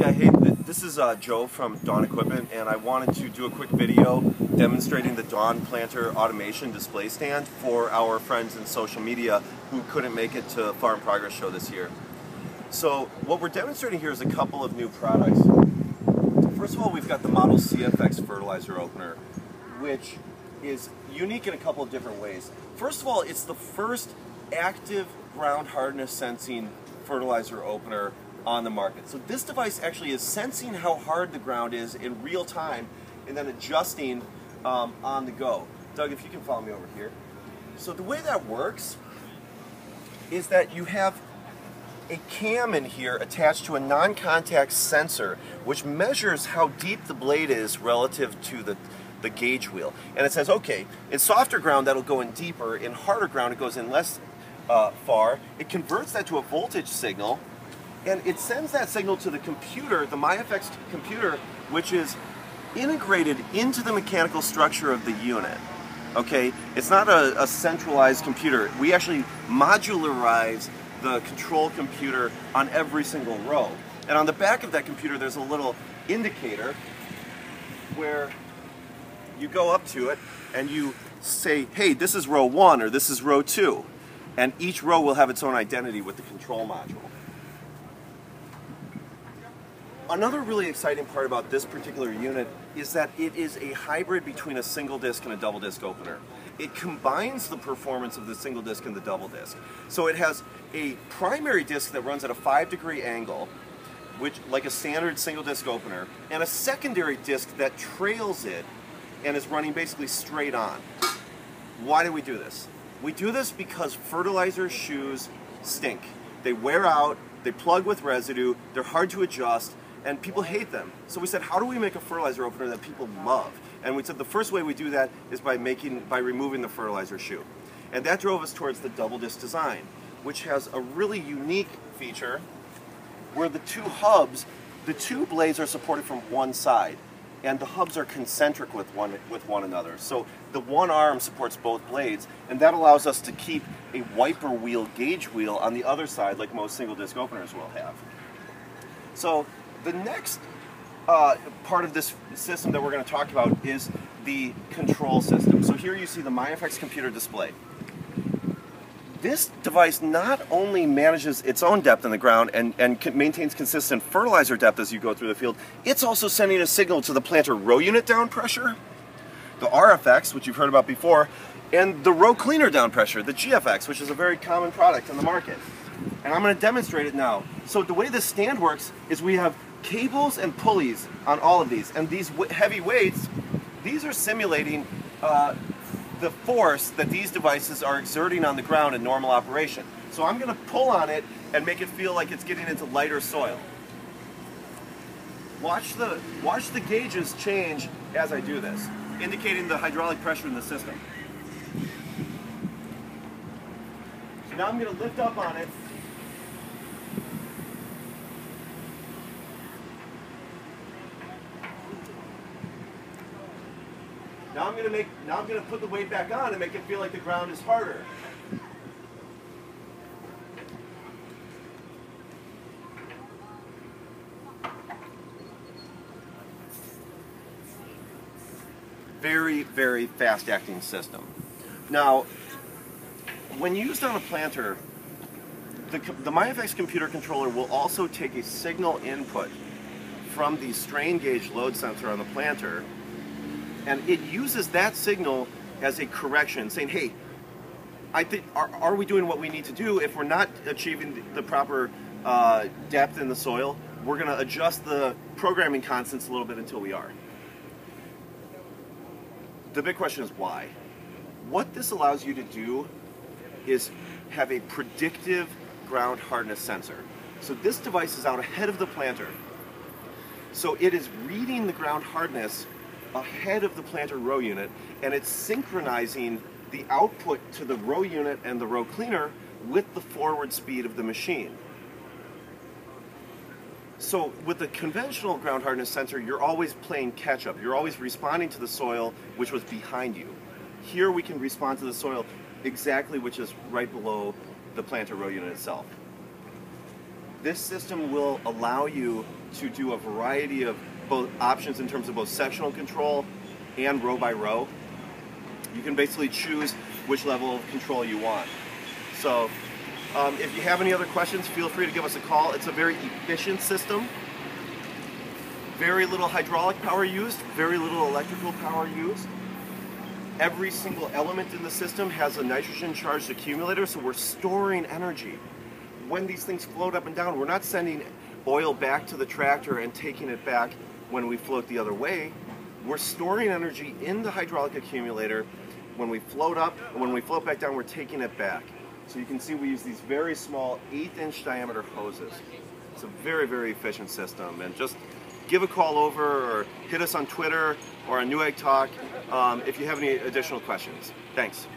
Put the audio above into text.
Yeah, hey, this is Joe from Dawn Equipment, and I wanted to do a quick video demonstrating the Dawn Planter Automation display stand for our friends in social media who couldn't make it to Farm Progress Show this year. So what we're demonstrating here is a couple of new products. First of all, we've got the Model CFX fertilizer opener, which is unique in a couple of different ways. First of all, it's the first active ground hardness sensing fertilizer opener on the market. So this device actually is sensing how hard the ground is in real time and then adjusting on the go. Doug, if you can follow me over here. So the way that works is that you have a cam in here attached to a non-contact sensor which measures how deep the blade is relative to the gauge wheel. And it says, okay, in softer ground that'll go in deeper, in harder ground it goes in less far. It converts that to a voltage signal, and it sends that signal to the computer, the MyFX computer, which is integrated into the mechanical structure of the unit. Okay, it's not a centralized computer. We actually modularize the control computer on every single row. And on the back of that computer there's a little indicator where you go up to it and you say, hey, this is row 1 or this is row 2. And each row will have its own identity with the control module. Another really exciting part about this particular unit is that it is a hybrid between a single disc and a double disc opener. It combines the performance of the single disc and the double disc. So it has a primary disc that runs at a 5-degree angle, which like a standard single disc opener, and a secondary disc that trails it and is running basically straight on. Why do we do this? We do this because fertilizer shoes stink. They wear out, they plug with residue, they're hard to adjust, and people hate them. So we said, how do we make a fertilizer opener that people love? And we said the first way we do that is by removing the fertilizer shoe. And that drove us towards the double disc design, which has a really unique feature where the two hubs, the two blades are supported from one side, and the hubs are concentric with one another. So the one arm supports both blades, and that allows us to keep a wiper wheel gauge wheel on the other side like most single disc openers will have. So the next part of this system that we're going to talk about is the control system. So here you see the MyFX computer display. This device not only manages its own depth in the ground and maintains consistent fertilizer depth as you go through the field, it's also sending a signal to the planter row unit down pressure, the RFX, which you've heard about before, and the row cleaner down pressure, the GFX, which is a very common product in the market. And I'm going to demonstrate it now. So the way this stand works is we have cables and pulleys on all of these, and these heavy weights, these are simulating the force that these devices are exerting on the ground in normal operation. So I'm going to pull on it and make it feel like it's getting into lighter soil. Watch the gauges change as I do this, indicating the hydraulic pressure in the system. So now I'm going to lift up on it. Now I'm going to put the weight back on and make it feel like the ground is harder. Very, very fast acting system. Now, when used on a planter, the MyFX computer controller will also take a signal input from the strain gauge load sensor on the planter, and it uses that signal as a correction, saying, hey, I think, are we doing what we need to do? If we're not achieving the proper depth in the soil, we're going to adjust the programming constants a little bit until we are. The big question is why? What this allows you to do is have a predictive ground hardness sensor. So this device is out ahead of the planter. So it is reading the ground hardness ahead of the planter row unit, and it's synchronizing the output to the row unit and the row cleaner with the forward speed of the machine. So with the conventional ground hardness sensor, you're always playing catch up. You're always responding to the soil which was behind you. Here we can respond to the soil exactly which is right below the planter row unit itself. This system will allow you to do a variety of both options in terms of both sectional control and row by row. You can basically choose which level of control you want. So if you have any other questions, feel free to give us a call. It's a very efficient system. Very little hydraulic power used, very little electrical power used. Every single element in the system has a nitrogen charged accumulator, so we're storing energy. When these things float up and down, we're not sending oil back to the tractor and taking it back when we float the other way. We're storing energy in the hydraulic accumulator. When we float up and when we float back down, we're taking it back. So you can see we use these very small 1/8" diameter hoses. It's a very, very efficient system. And just give a call over or hit us on Twitter or on Newegg Talk if you have any additional questions. Thanks.